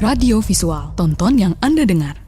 Radio visual, tonton yang Anda dengar.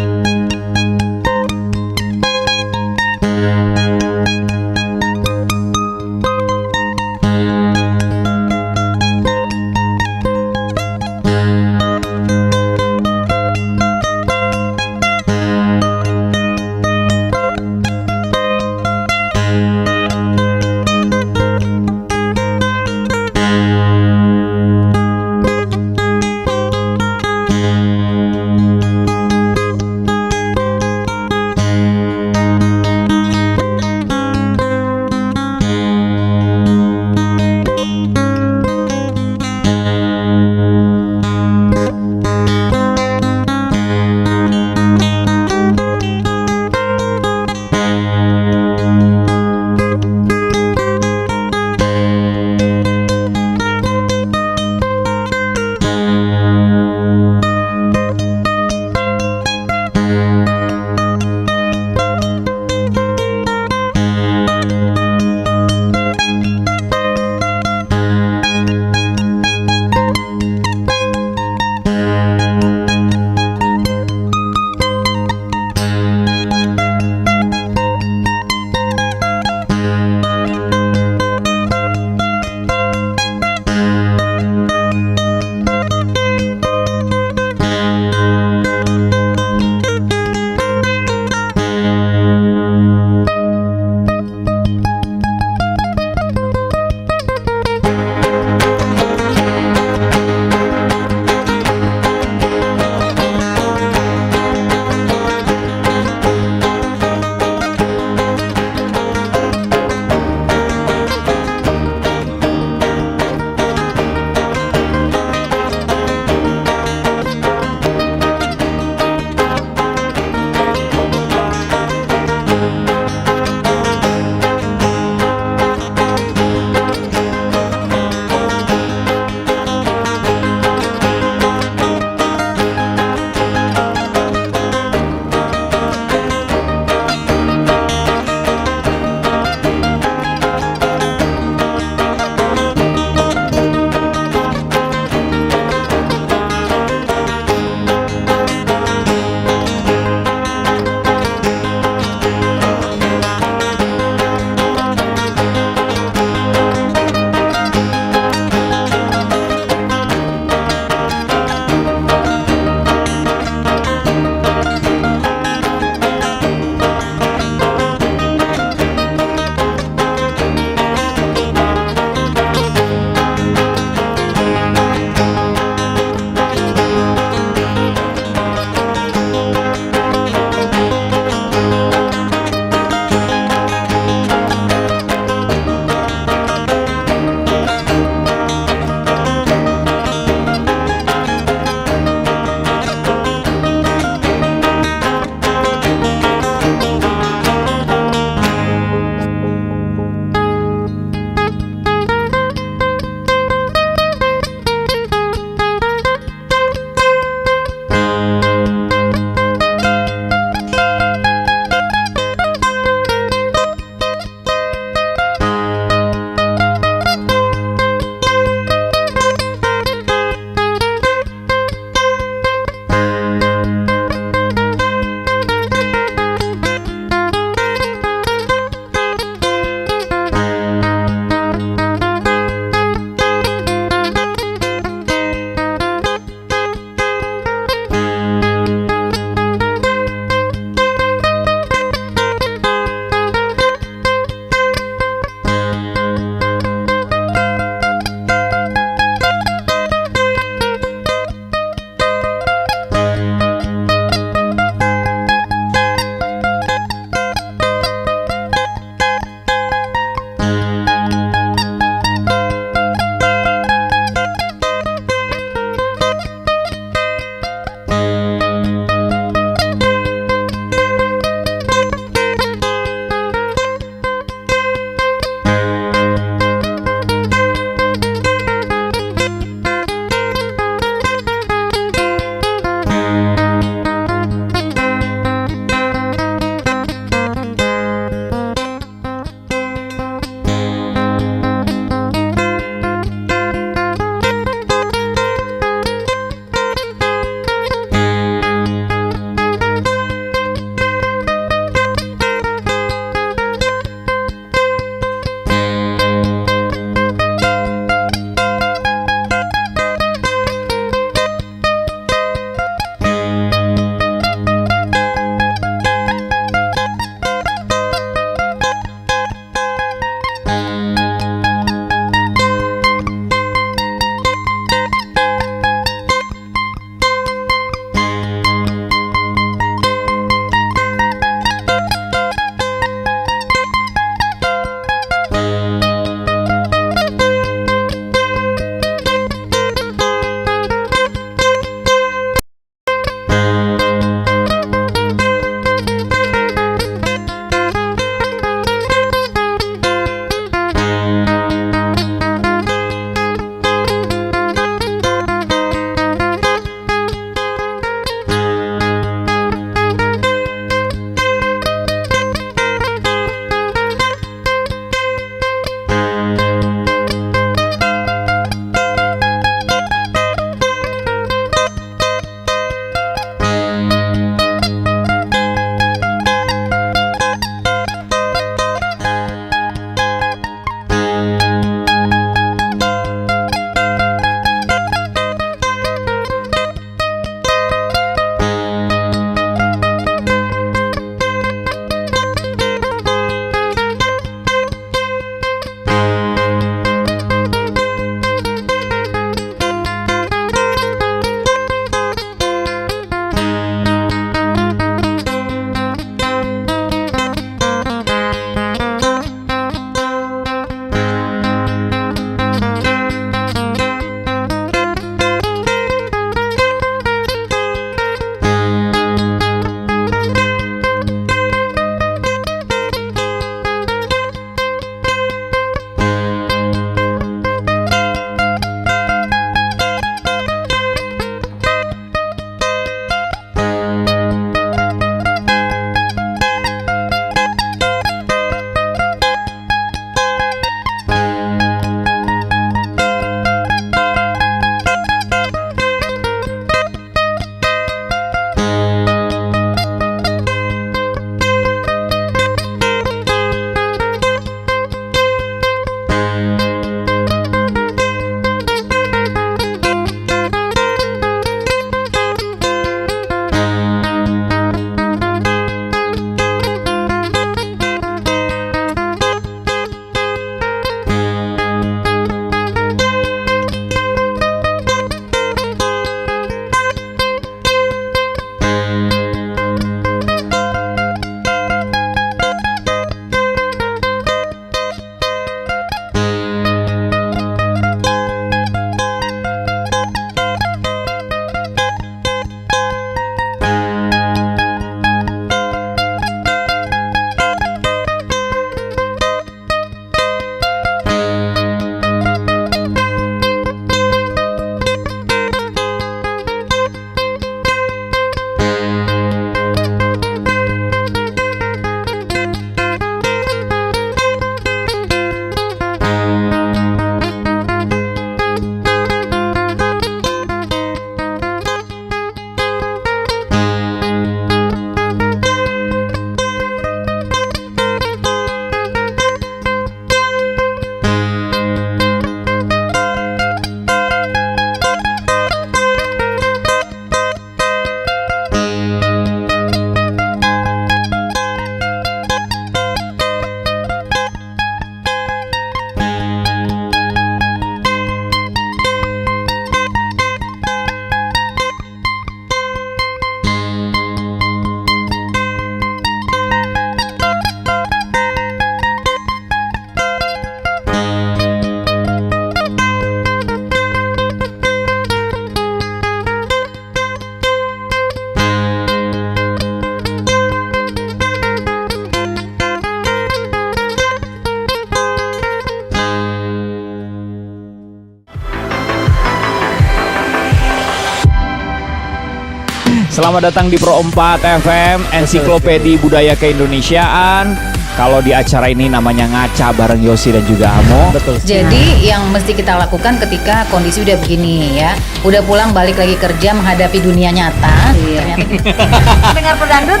Selamat datang di Pro 4 FM, Ensiklopedi Budaya Keindonesiaan. Kalau di acara ini namanya ngaca bareng Yosi dan juga Amo. Betul. Jadi yang mesti kita lakukan ketika kondisi udah begini ya, udah pulang balik lagi kerja menghadapi dunia nyata. Ternyata kita dengar pedangdut,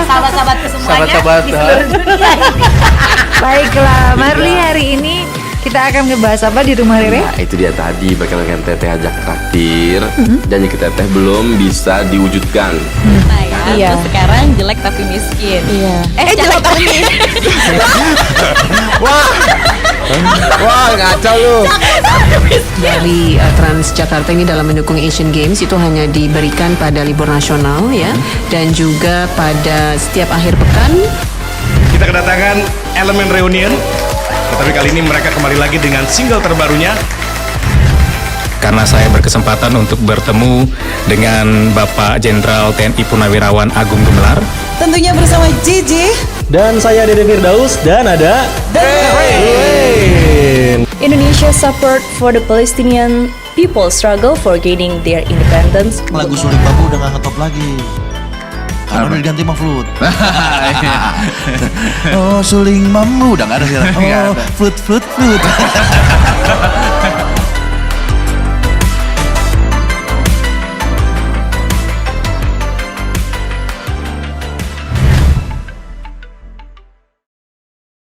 sahabat-sahabatku semuanya di seluruh dunia. Baiklah, Marli, hari ini kita akan ngebahas apa di rumah Rere? Nah, itu dia tadi bagaimana teteh ajak traktir, janji ke teteh belum bisa diwujudkan. Iya. Terus sekarang jelek tapi miskin. Iya. Jelek tapi miskin. Wah, ngacau lu. Dari Transjakarta ini dalam mendukung Asian Games itu hanya diberikan pada libur nasional ya, dan juga pada setiap akhir pekan. Kita kedatangan Elemen Reunion, tetapi kali ini mereka kembali lagi dengan single terbarunya. Karena saya berkesempatan untuk bertemu dengan Bapak Jenderal TNI Purnawirawan Agung Gumelar. Tentunya bersama JJ. Dan saya Dede Firdaus dan ada Indonesia support for the Palestinian people struggle for gaining their independence. Lagu Suling Bambu udah gak ngetop lagi karena udah diganti sama Flute. Oh, Suling Bambu udah gak ada sekarang. Oh, Flute.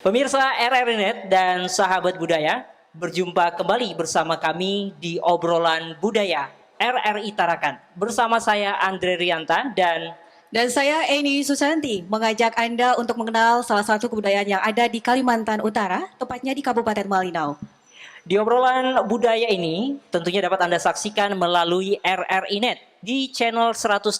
Pemirsa RRI.net dan sahabat budaya, berjumpa kembali bersama kami di obrolan budaya RRI Tarakan. Bersama saya Andre Rianta dan saya Eni Susanti mengajak Anda untuk mengenal salah satu kebudayaan yang ada di Kalimantan Utara, tepatnya di Kabupaten Malinau. di obrolan budaya ini tentunya dapat Anda saksikan melalui RRI.net di channel 130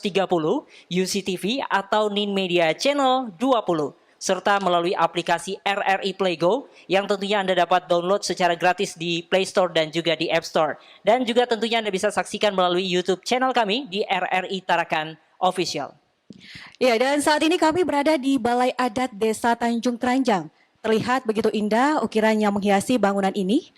UCTV atau Nin Media channel 20. Serta melalui aplikasi RRI Playgo yang tentunya Anda dapat download secara gratis di Play Store dan juga di App Store. Dan juga tentunya Anda bisa saksikan melalui YouTube channel kami di RRI Tarakan Official. Ya, dan saat ini kami berada di Balai Adat Desa Tanjung Keranjang. Terlihat begitu indah ukiran yang menghiasi bangunan ini.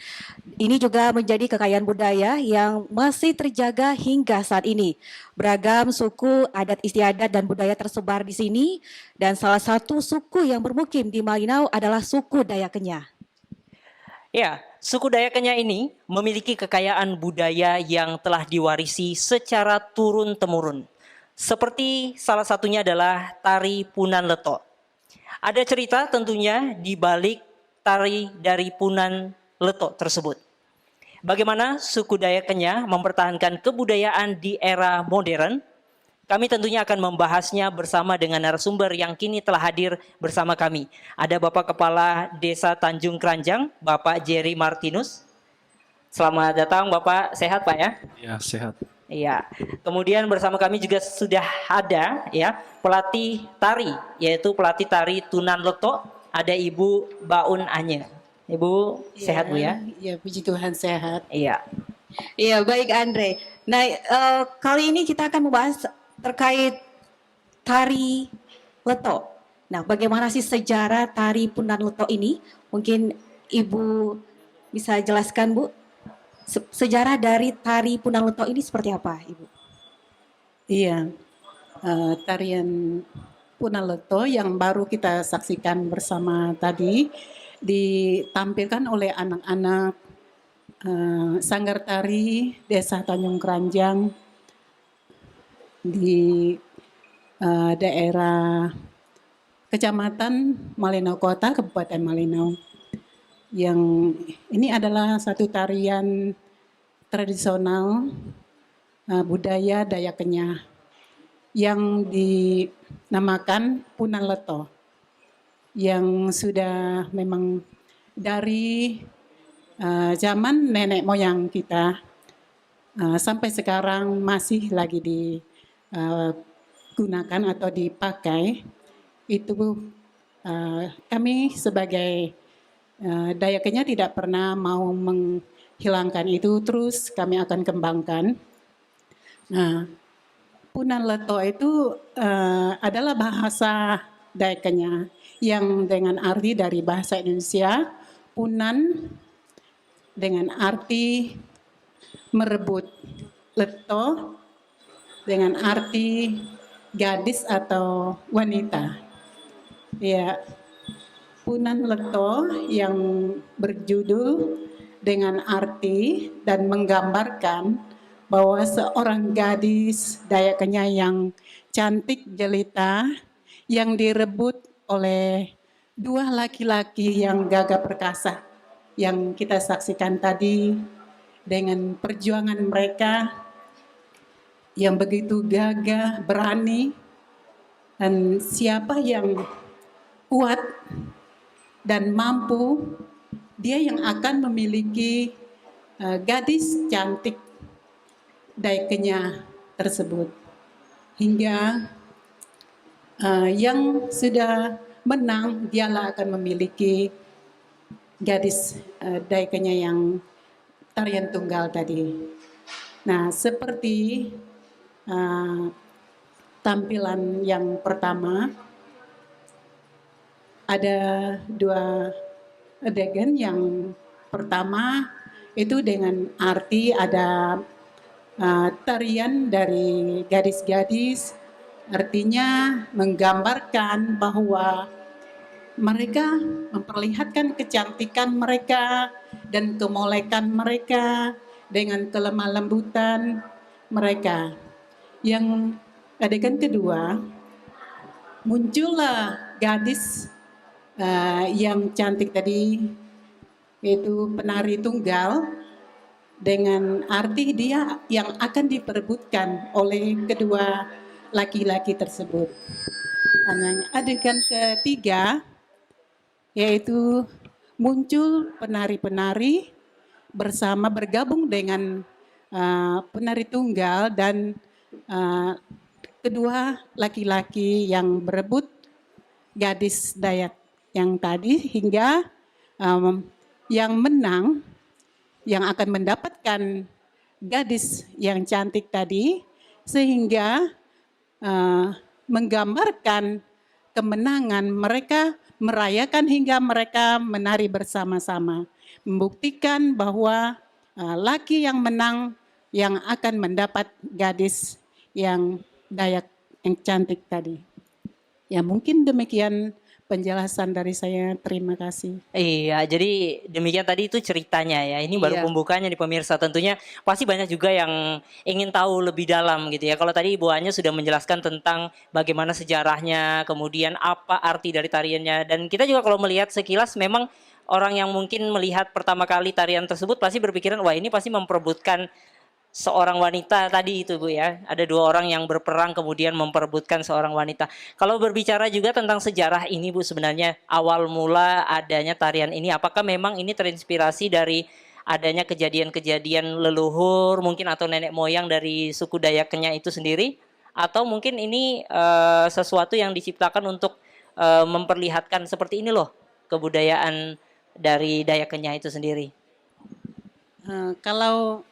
Ini juga menjadi kekayaan budaya yang masih terjaga hingga saat ini. Beragam suku, adat istiadat dan budaya tersebar di sini. Dan salah satu suku yang bermukim di Malinau adalah suku Dayak Kenyah. Ya, suku Dayak Kenyah ini memiliki kekayaan budaya yang telah diwarisi secara turun-temurun. Seperti salah satunya adalah tari Punan Leto. Ada cerita tentunya di balik tari dari Punan Leto tersebut. Bagaimana suku Dayak Kenyah mempertahankan kebudayaan di era modern? Kami tentunya akan membahasnya bersama dengan narasumber yang kini telah hadir bersama kami. Ada Bapak Kepala Desa Tanjung Keranjang, Bapak Jerry Martinus. Selamat datang Bapak, sehat Pak ya? Ya, sehat. Iya. Kemudian bersama kami juga sudah ada ya pelatih tari, yaitu pelatih tari Tunan Leto, ada Ibu Baun Anye. Ibu sehat Bu ya? Ya, puji Tuhan sehat. Iya. Iya, baik Andre. Nah, kali ini kita akan membahas terkait tari Leto. Nah, bagaimana sih sejarah tari Punan Leto ini? Mungkin Ibu bisa jelaskan Bu? Sejarah dari tari Punan Leto ini seperti apa, Ibu? Iya, tarian Punan Leto yang baru kita saksikan bersama tadi ditampilkan oleh anak-anak Sanggar Tari Desa Tanjung Keranjang di daerah Kecamatan Malinau Kota, Kabupaten Malinau. Yang ini adalah satu tarian tradisional budaya Dayak Kenyah yang dinamakan Punan Leto, yang sudah memang dari zaman nenek moyang kita sampai sekarang masih lagi digunakan atau dipakai. Itu kami sebagai Dayak Kenyah tidak pernah mau menghilangkan itu, terus kami akan kembangkan. Nah, Punan Leto itu adalah bahasa Dayak Kenyah yang dengan arti dari bahasa Indonesia, Punan dengan arti merebut, Leto dengan arti gadis atau wanita. Ya, Punan Leto yang berjudul dengan arti dan menggambarkan bahwa seorang gadis Dayak Kenyah yang cantik jelita yang direbut oleh dua laki-laki yang gagah perkasa yang kita saksikan tadi dengan perjuangan mereka yang begitu gagah, berani, dan siapa yang kuat dan mampu, dia yang akan memiliki gadis cantik Dayak Kenyah tersebut. Hingga yang sudah menang, dialah akan memiliki gadis Dayak Kenyah yang tarian tunggal tadi. Nah, seperti tampilan yang pertama, ada dua adegan. Yang pertama itu dengan arti ada tarian dari gadis-gadis, artinya menggambarkan bahwa mereka memperlihatkan kecantikan mereka dan kemolekan mereka dengan kelemah lembutan mereka. Yang adegan kedua, muncullah gadis yang cantik tadi, yaitu penari tunggal, dengan arti dia yang akan diperebutkan oleh kedua laki-laki tersebut. Dan adegan ketiga, yaitu muncul penari-penari bersama bergabung dengan penari tunggal dan kedua laki-laki yang berebut gadis Dayak yang tadi, hingga yang menang, yang akan mendapatkan gadis yang cantik tadi, sehingga menggambarkan kemenangan mereka, merayakan hingga mereka menari bersama-sama, membuktikan bahwa laki yang menang yang akan mendapat gadis yang Dayak yang cantik tadi. Ya, mungkin demikian penjelasan dari saya. Terima kasih. Iya, jadi demikian tadi itu ceritanya ya. Ini baru pembukaannya di pemirsa. Tentunya pasti banyak juga yang ingin tahu lebih dalam gitu ya. Kalau tadi Ibu Anya sudah menjelaskan tentang bagaimana sejarahnya, kemudian apa arti dari tariannya. Dan kita juga kalau melihat sekilas memang orang yang mungkin melihat pertama kali tarian tersebut pasti berpikiran, wah ini pasti memperebutkan seorang wanita tadi itu Bu ya. Ada dua orang yang berperang kemudian memperebutkan seorang wanita. Kalau berbicara juga tentang sejarah ini Bu, sebenarnya awal mula adanya tarian ini, apakah memang ini terinspirasi dari adanya kejadian-kejadian leluhur mungkin atau nenek moyang dari suku Dayak Kenyah itu sendiri? Atau mungkin ini sesuatu yang diciptakan untuk memperlihatkan seperti ini loh kebudayaan dari Dayak Kenyah itu sendiri? Kalau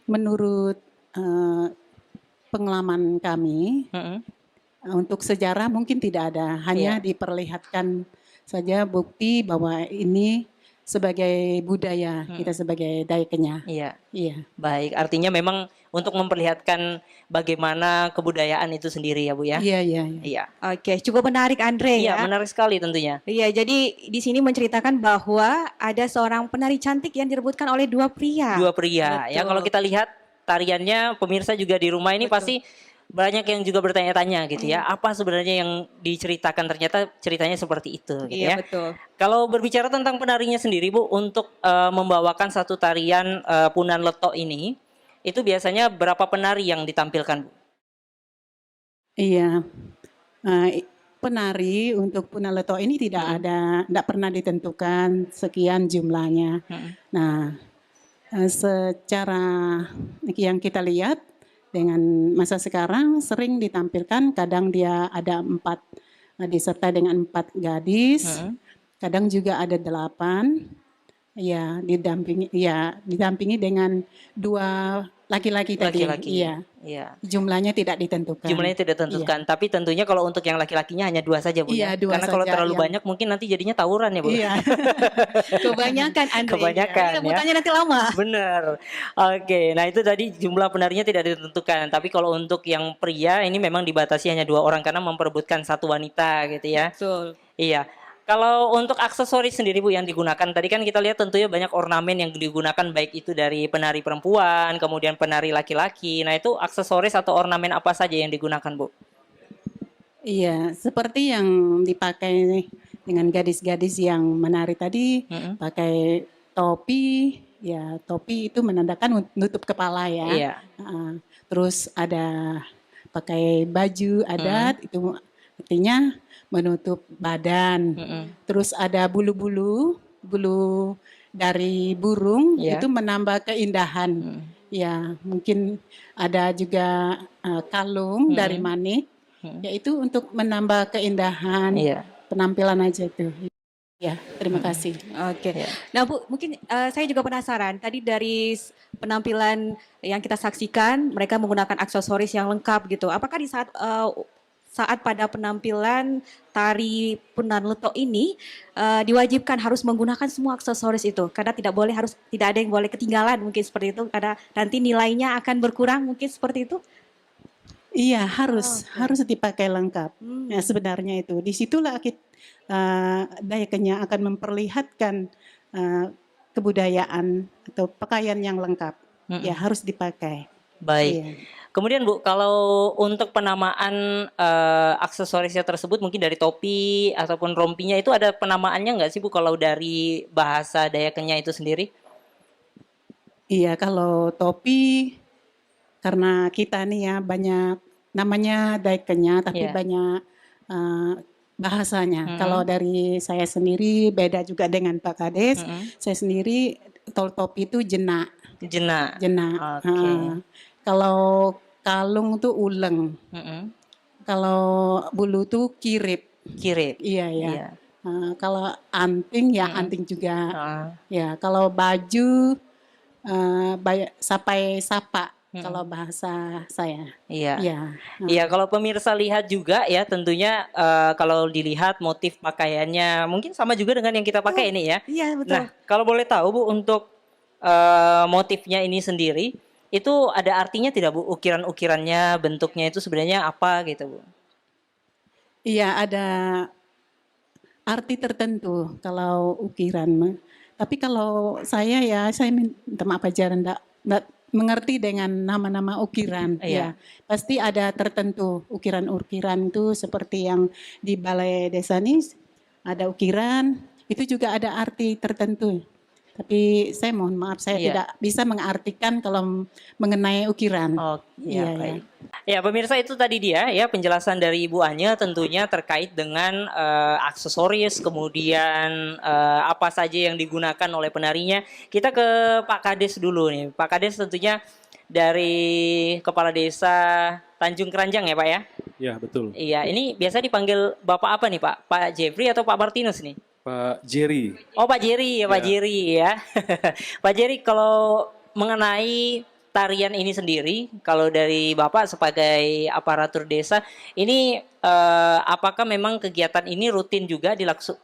menurut pengalaman kami, untuk sejarah mungkin tidak ada, hanya diperlihatkan saja bukti bahwa ini sebagai budaya kita sebagai Dayak Kenyah. Iya. Iya. Baik, artinya memang untuk memperlihatkan bagaimana kebudayaan itu sendiri ya Bu ya. Iya, iya. Iya. Oke, cukup menarik Andre Iya, ya. menarik sekali tentunya. Iya, jadi di sini menceritakan bahwa ada seorang penari cantik yang direbutkan oleh dua pria. Dua pria. Ya, kalau kita lihat tariannya, pemirsa juga di rumah ini pasti banyak yang juga bertanya-tanya gitu ya. Apa sebenarnya yang diceritakan, ternyata ceritanya seperti itu gitu Iya, ya. betul. Kalau berbicara tentang penarinya sendiri Bu, untuk membawakan satu tarian Punan Leto ini, itu biasanya berapa penari yang ditampilkan Bu? Iya. Penari untuk Punan Leto ini tidak ada, tidak pernah ditentukan sekian jumlahnya. Nah, secara yang kita lihat dengan masa sekarang sering ditampilkan, kadang dia ada 4 disertai dengan 4 gadis, kadang juga ada 8, didampingi dengan 2 laki-laki tadi. Laki-laki. Iya. Iya. Jumlahnya tidak ditentukan. Jumlahnya tidak ditentukan, tapi tentunya kalau untuk yang laki-lakinya hanya 2 saja, Bu. Iya, ya? 2 Karena kalau saja, terlalu yang- banyak mungkin nanti jadinya tawuran ya, Bu. Iya. Kebanyakan Andre. Kebanyakan, ya. Rebutannya nanti lama. Bener. Oke, nah itu tadi jumlah penarinya tidak ditentukan. Tapi kalau untuk yang pria ini memang dibatasi hanya 2 orang karena memperebutkan 1 wanita gitu ya. Betul. Iya. Kalau untuk aksesoris sendiri Bu yang digunakan, tadi kan kita lihat tentunya banyak ornamen yang digunakan baik itu dari penari perempuan, kemudian penari laki-laki. Nah itu aksesoris atau ornamen apa saja yang digunakan Bu? Iya, seperti yang dipakai dengan gadis-gadis yang menari tadi, pakai topi, ya topi itu menandakan nutup kepala ya. Iya. Terus ada pakai baju adat, itu artinya menutup badan. Terus ada bulu-bulu, bulu dari burung, Iya. itu menambah keindahan. Ya, mungkin ada juga kalung dari manik, yaitu untuk menambah keindahan Iya. penampilan aja itu. Ya, terima kasih. Oke. Nah Bu, mungkin saya juga penasaran. Tadi dari penampilan yang kita saksikan, mereka menggunakan aksesoris yang lengkap gitu. Apakah di saat pada penampilan tari Punan Leto ini diwajibkan harus menggunakan semua aksesoris itu? Karena tidak ada yang boleh ketinggalan mungkin seperti itu. Karena nanti nilainya akan berkurang mungkin seperti itu. Iya, harus dipakai lengkap. Ya, sebenarnya itu. Disitulah Daya Kenyah akan memperlihatkan kebudayaan atau pakaian yang lengkap. Ya, harus dipakai. Baik. Iya. Kemudian Bu, kalau untuk penamaan aksesorisnya tersebut mungkin dari topi ataupun rompinya itu ada penamaannya nggak sih Bu kalau dari bahasa Daya Kenyah itu sendiri? Iya, kalau topi karena kita nih ya banyak namanya Daya Kenyah tapi Iya. banyak bahasanya. Kalau dari saya sendiri beda juga dengan Pak Kades. Saya sendiri topi itu jena. Jena. Jena. Oke. Kalau kalung tuh uleng. Kalau bulu tuh kirip. Kirip. Iya ya. Iya. Kalau anting ya anting juga. Ya kalau baju sampai sapa kalau bahasa saya. Iya. Iya. Iya, kalau pemirsa lihat juga ya tentunya kalau dilihat motif pakaiannya mungkin sama juga dengan yang kita pakai ini ya. Iya betul. Nah, kalau boleh tahu Bu untuk motifnya ini sendiri itu ada artinya tidak Bu? Ukiran-ukirannya, bentuknya itu sebenarnya apa gitu Bu? Iya ada arti tertentu kalau ukiran. Tapi kalau saya minta maaf aja enggak mengerti dengan nama-nama ukiran. Iya. Ya, pasti ada tertentu ukiran-ukiran itu seperti yang di Balai Desa ini ada ukiran, itu juga ada arti tertentu. Tapi saya mohon maaf saya Iya. tidak bisa mengartikan kalau mengenai ukiran. Oh, iya, Iya, baik. Ya, pemirsa itu tadi dia ya penjelasan dari Ibu Anya tentunya terkait dengan aksesoris, kemudian apa saja yang digunakan oleh penarinya. Kita ke Pak Kades dulu nih. Pak Kades tentunya dari Kepala Desa Tanjung Keranjang ya Pak ya? Ya, betul. Iya, ini biasa dipanggil Bapak apa nih Pak? Pak Jeffrey atau Pak Martinus nih? Pak Jerry. Oh Pak Jerry ya Pak Jerry ya. Pak Jerry kalau mengenai tarian ini sendiri, kalau dari Bapak sebagai aparatur desa, ini apakah memang kegiatan ini rutin juga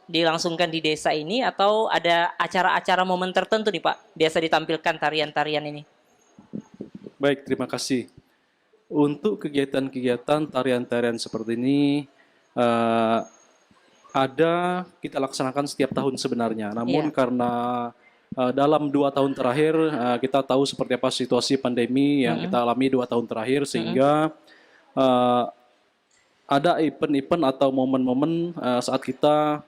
dilangsungkan di desa ini atau ada acara-acara momen tertentu nih Pak, biasa ditampilkan tarian-tarian ini? Baik, terima kasih. Untuk kegiatan-kegiatan tarian-tarian seperti ini, kita laksanakan setiap tahun sebenarnya. Namun karena dalam 2 tahun terakhir kita tahu seperti apa situasi pandemi yang kita alami 2 tahun terakhir sehingga ada event-event atau momen-momen saat kita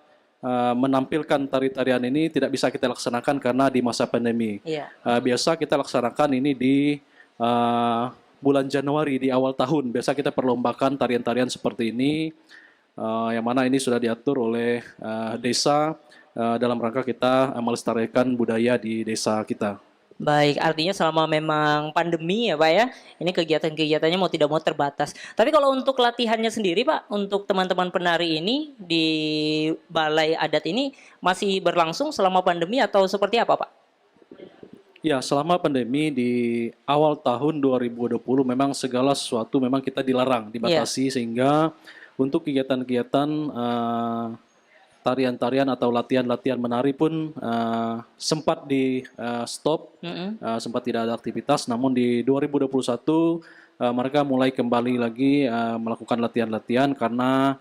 menampilkan tari-tarian ini tidak bisa kita laksanakan karena di masa pandemi. Biasa kita laksanakan ini di bulan Januari di awal tahun. Biasa kita perlombakan tarian-tarian seperti ini. Yang mana ini sudah diatur oleh desa dalam rangka kita melestarikan budaya di desa kita. Baik, artinya selama memang pandemi ya Pak ya, ini kegiatan-kegiatannya mau tidak mau terbatas. Tapi kalau untuk latihannya sendiri Pak, untuk teman-teman penari ini di balai adat ini masih berlangsung selama pandemi atau seperti apa Pak? Ya, selama pandemi di awal tahun 2020 memang segala sesuatu memang kita dilarang, dibatasi sehingga untuk kegiatan-kegiatan tarian-tarian atau latihan-latihan menari pun sempat di stop, sempat tidak ada aktivitas. Namun di 2021 mereka mulai kembali lagi melakukan latihan-latihan karena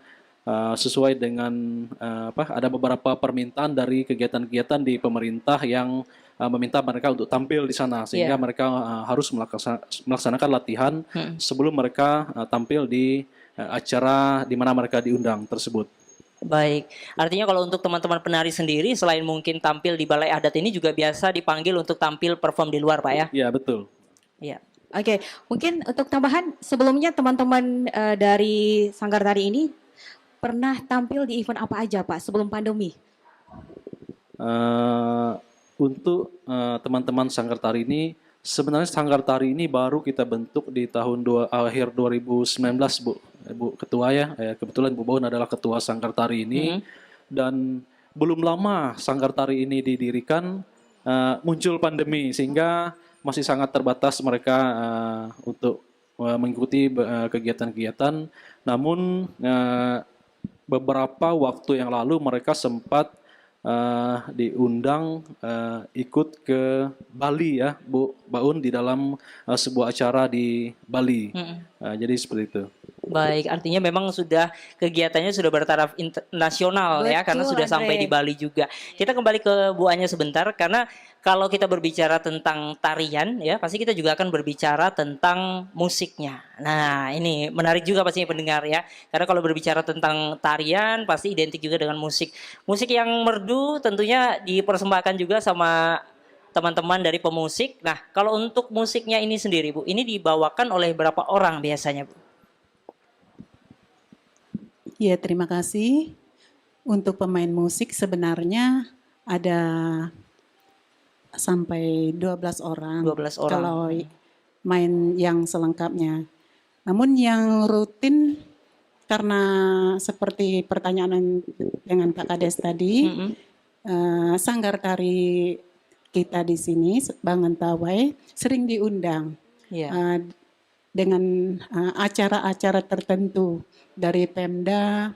sesuai dengan ada beberapa permintaan dari kegiatan-kegiatan di pemerintah yang meminta mereka untuk tampil di sana sehingga mereka harus melaksanakan latihan sebelum mereka tampil di acara di mana mereka diundang tersebut. Baik, artinya kalau untuk teman-teman penari sendiri selain mungkin tampil di balai adat ini juga biasa dipanggil untuk tampil perform di luar Pak ya? Iya betul. Iya. Oke, mungkin untuk tambahan sebelumnya teman-teman dari Sanggar Tari ini pernah tampil di event apa aja Pak sebelum pandemi? Untuk teman-teman Sanggar Tari ini, sebenarnya Sanggar Tari ini baru kita bentuk di tahun akhir 2019 Bu Ketua ya. Kebetulan Bu Baun adalah Ketua Sanggar Tari ini dan belum lama Sanggar Tari ini didirikan muncul pandemi sehingga masih sangat terbatas mereka untuk mengikuti kegiatan-kegiatan. Namun beberapa waktu yang lalu mereka sempat diundang ikut ke Bali ya Bu Baun di dalam sebuah acara di Bali. Jadi seperti itu. Baik, artinya memang sudah kegiatannya sudah bertaraf internasional ya karena sudah sampai di Bali juga. Kita kembali ke Bu Anya sebentar karena kalau kita berbicara tentang tarian ya pasti kita juga akan berbicara tentang musiknya. Nah, ini menarik juga pastinya pendengar ya. Karena kalau berbicara tentang tarian pasti identik juga dengan musik. Musik yang merdu tentunya dipersembahkan juga sama teman-teman dari pemusik. Nah, kalau untuk musiknya ini sendiri Bu, ini dibawakan oleh berapa orang biasanya Bu? Ya, terima kasih. Untuk pemain musik sebenarnya ada sampai 12 orang. 12 orang. Kalau main yang selengkapnya. Namun yang rutin karena seperti pertanyaan dengan Pak Kades tadi, Sanggar Tari kita di sini, Bangentawai, sering diundang dengan acara-acara tertentu dari Pemda,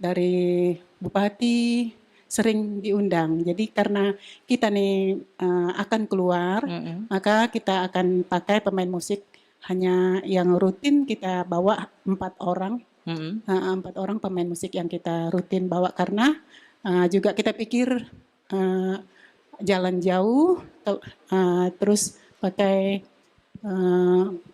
dari Bupati, sering diundang. Jadi karena kita nih akan keluar, maka kita akan pakai pemain musik hanya yang rutin kita bawa 4 orang. 4 orang pemain musik yang kita rutin bawa karena juga kita pikir jalan jauh, terus pakai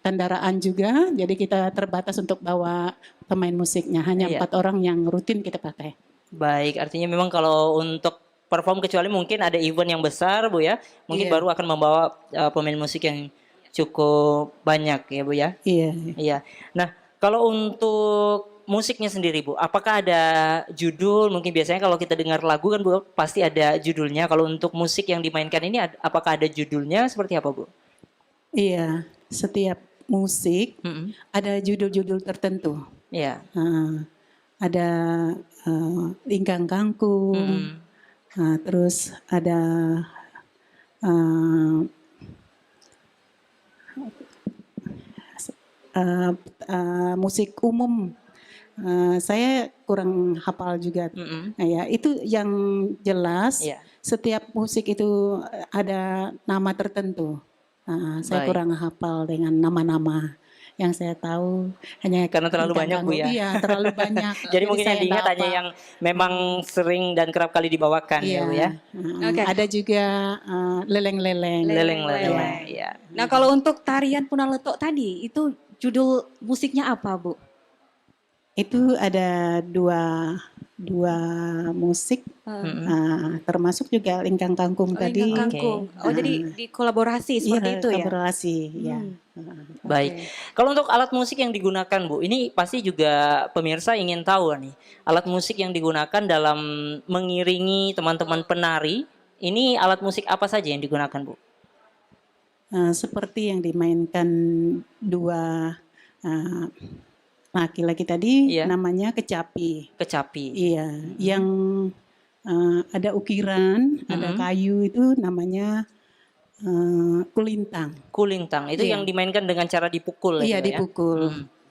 kendaraan juga, jadi kita terbatas untuk bawa pemain musiknya, hanya 4 orang yang rutin kita pakai. Baik, artinya memang kalau untuk perform kecuali mungkin ada event yang besar Bu ya, mungkin baru akan membawa pemain musik yang cukup banyak ya Bu ya. Iya. Nah, kalau untuk musiknya sendiri Bu, apakah ada judul? Mungkin biasanya kalau kita dengar lagu kan Bu pasti ada judulnya. Kalau untuk musik yang dimainkan ini apakah ada judulnya seperti apa Bu? Iya, setiap musik ada judul-judul tertentu. Iya. Ada Lingkang Kangkung, terus ada musik umum. Saya kurang hafal juga. Nah, ya, itu yang jelas. Setiap musik itu ada nama tertentu. Saya kurang hafal dengan nama-nama. Yang saya tahu hanya karena terlalu banyak Bu ya. Iya, terlalu banyak. Jadi mungkin yang diingat hanya yang memang sering dan kerap kali dibawakan ya Bu ya. Ada juga leleng-leleng. Leleng-leleng. Ya. Nah, kalau untuk tarian Punaletok tadi itu judul musiknya apa Bu? Itu ada dua musik, termasuk juga Lingkang Kangkung tadi. Lingkang Kangkung. Oh, jadi dikolaborasi seperti itu ya? Kolaborasi, ya. Baik. Kalau untuk alat musik yang digunakan Bu, ini pasti juga pemirsa ingin tahu nih. Alat musik yang digunakan dalam mengiringi teman-teman penari, ini alat musik apa saja yang digunakan Bu? seperti yang dimainkan dua laki-laki tadi, namanya kecapi. Kecapi. Iya, yang ada ukiran, ada kayu itu namanya kulintang. Kulintang itu yang dimainkan dengan cara dipukul Iya, ya, Bu, ya? dipukul.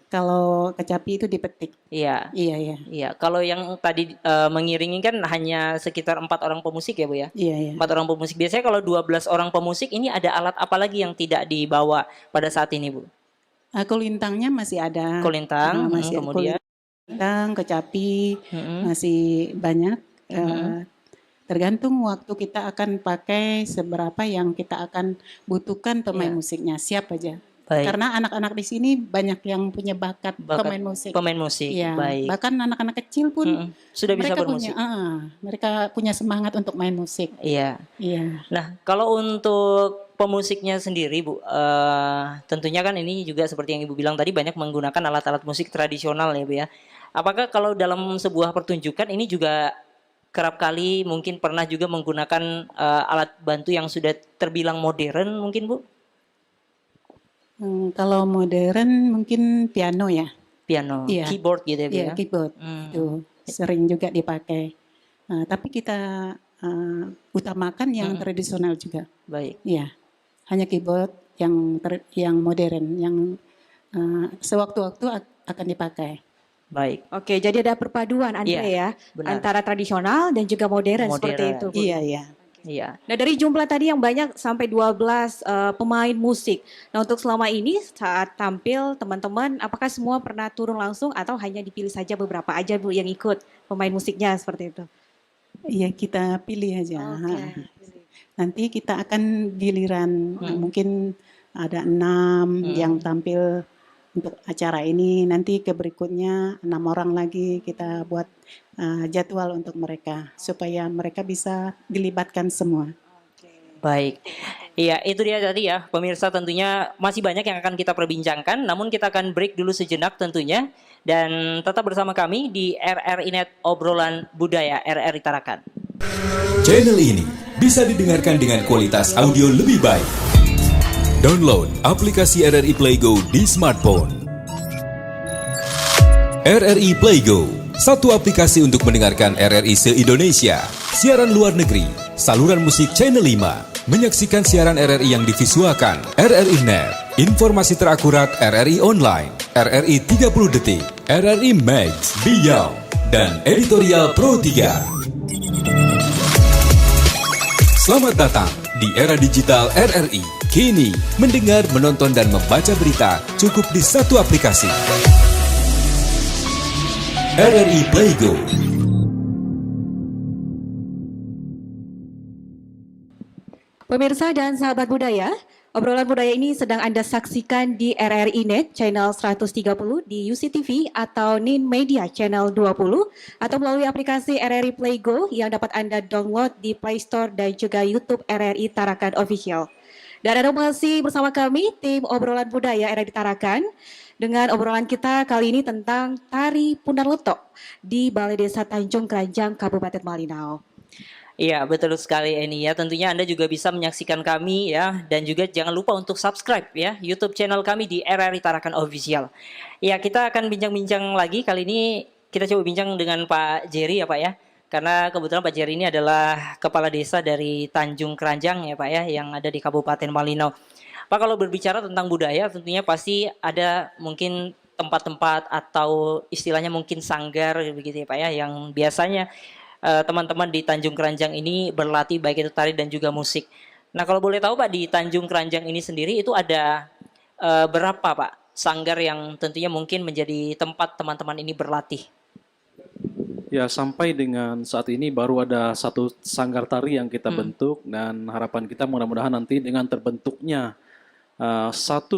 Kalau kecapi itu dipetik. Iya. Iya. Iya, kalau yang tadi mengiringi kan hanya sekitar 4 orang pemusik ya, Bu ya? Iya. 4 orang pemusik. Biasanya kalau 12 orang pemusik ini ada alat apa lagi yang tidak dibawa pada saat ini, Bu? Kulintangnya masih ada. Kulintang, masih kemudian kulintang, kecapi, masih banyak. Tergantung waktu kita akan pakai seberapa yang kita akan butuhkan pemain musiknya. Siap aja. Baik. Karena anak-anak di sini banyak yang punya bakat pemain musik. Pemain musik, Iya. baik. Bahkan anak-anak kecil pun sudah bisa mereka bermusik. Mereka punya semangat untuk main musik. Iya. Iya. Nah, kalau untuk pemusiknya sendiri, Bu, tentunya kan ini juga seperti yang Ibu bilang tadi banyak menggunakan alat-alat musik tradisional ya, Bu ya. Apakah kalau dalam sebuah pertunjukan ini juga kerap kali mungkin pernah juga menggunakan alat bantu yang sudah terbilang modern mungkin, Bu? Kalau modern mungkin piano ya. Piano, Iya. keyboard gitu ya, Bu Iya, ya? keyboard. Itu sering juga dipakai. Tapi kita utamakan yang tradisional juga. Baik. Iya. Hanya keyboard yang modern, yang sewaktu-waktu akan dipakai. Baik. Oke, jadi ada perpaduan Andre ya, benar. antara tradisional dan juga modern, seperti itu. Bu. Iya. Nah, dari jumlah tadi yang banyak sampai 12 pemain musik. Nah, untuk selama ini saat tampil teman-teman, apakah semua pernah turun langsung atau hanya dipilih saja beberapa aja Bu yang ikut pemain musiknya seperti itu? Iya, kita pilih aja. Nanti kita akan giliran, mungkin ada 6 yang tampil untuk acara ini. Nanti ke berikutnya 6 orang lagi kita buat jadwal untuk mereka supaya mereka bisa dilibatkan semua. Baik. Iya, itu dia tadi ya, pemirsa, tentunya masih banyak yang akan kita perbincangkan, namun kita akan break dulu sejenak tentunya, dan tetap bersama kami di RRI Net Obrolan Budaya RRI Tarakan. Channel ini bisa didengarkan dengan kualitas audio lebih baik. Download aplikasi RRI Play Go di smartphone. RRI Play Go, satu aplikasi untuk mendengarkan RRI se-Indonesia, siaran luar negeri, saluran musik Channel 5, menyaksikan siaran RRI yang divisualkan, RRI Net, informasi terakurat RRI Online, RRI 30 Detik, RRI Max, Beyond, dan Editorial Pro 3. Selamat datang di era digital RRI. Kini, mendengar, menonton, dan membaca berita cukup di satu aplikasi. RRI Play Go. Pemirsa dan sahabat budaya, obrolan budaya ini sedang Anda saksikan di RRI Net channel 130 di UCTV atau Nin Media channel 20 atau melalui aplikasi RRI Play Go yang dapat Anda download di Play Store dan juga YouTube RRI Tarakan Official. Dan Anda masih bersama kami, tim obrolan budaya RRI Tarakan, dengan obrolan kita kali ini tentang Tari Punarleto di Balai Desa Tanjung Keranjang, Kabupaten Malinau. Iya, betul sekali ini ya. Tentunya Anda juga bisa menyaksikan kami ya, dan juga jangan lupa untuk subscribe ya YouTube channel kami di RRI Tarakan Official. Ya, kita akan bincang-bincang lagi. Kali ini kita coba bincang dengan Pak Jerry ya Pak ya. Karena kebetulan Pak Jerry ini adalah kepala desa dari Tanjung Keranjang ya Pak ya, yang ada di Kabupaten Malinau. Pak, kalau berbicara tentang budaya tentunya pasti ada mungkin tempat-tempat atau istilahnya mungkin sanggar begitu ya Pak ya, yang biasanya teman-teman di Tanjung Keranjang ini berlatih baik itu tari dan juga musik. Nah, kalau boleh tahu Pak, di Tanjung Keranjang ini sendiri itu ada berapa Pak sanggar yang tentunya mungkin menjadi tempat teman-teman ini berlatih? Ya, sampai dengan saat ini baru ada 1 sanggar tari yang kita bentuk, dan harapan kita mudah-mudahan nanti dengan terbentuknya 1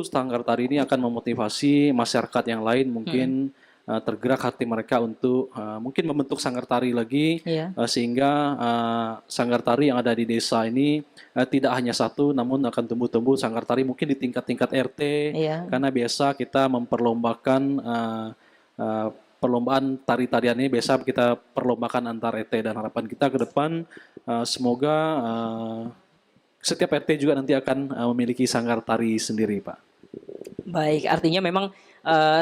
sanggar tari ini akan memotivasi masyarakat yang lain mungkin tergerak hati mereka untuk mungkin membentuk sanggar tari lagi, sehingga sanggar tari yang ada di desa ini tidak hanya 1 namun akan tumbuh-tumbuh sanggar tari mungkin di tingkat-tingkat RT, karena biasa kita memperlombakan perlombaan tari-tarian ini biasa kita perlombakan antar RT, dan harapan kita ke depan semoga setiap RT juga nanti akan memiliki sanggar tari sendiri, Pak. Baik, artinya memang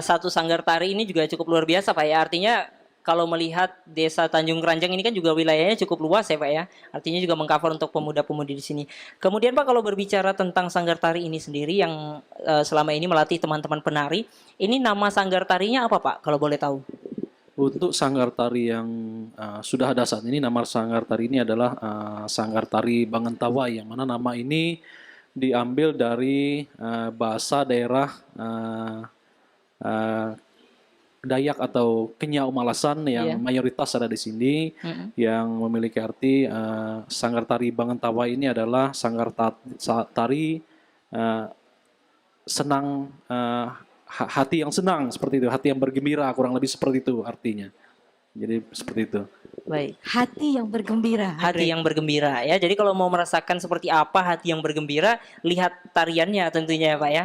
satu sanggar tari ini juga cukup luar biasa, Pak ya. Artinya kalau melihat Desa Tanjung Keranjang ini kan juga wilayahnya cukup luas ya, Pak ya. Artinya juga mengcover untuk pemuda-pemudi di sini. Kemudian Pak, kalau berbicara tentang sanggar tari ini sendiri yang selama ini melatih teman-teman penari, ini nama sanggar tarinya apa, Pak? Kalau boleh tahu. Untuk sanggar tari yang sudah ada saat ini, nama sanggar tari ini adalah Sanggar Tari Bangentawai, yang mana nama ini diambil dari bahasa daerah Dayak atau Kenya Umalasan yang mayoritas ada di sini, yang memiliki arti Sanggar Tari Bangentawai ini adalah sanggar tari senang, hati yang senang, seperti itu, hati yang bergembira, kurang lebih seperti itu artinya. Jadi seperti itu. Baik. Hati yang bergembira. Hati yang bergembira ya. Jadi kalau mau merasakan seperti apa hati yang bergembira, lihat tariannya tentunya ya, Pak ya.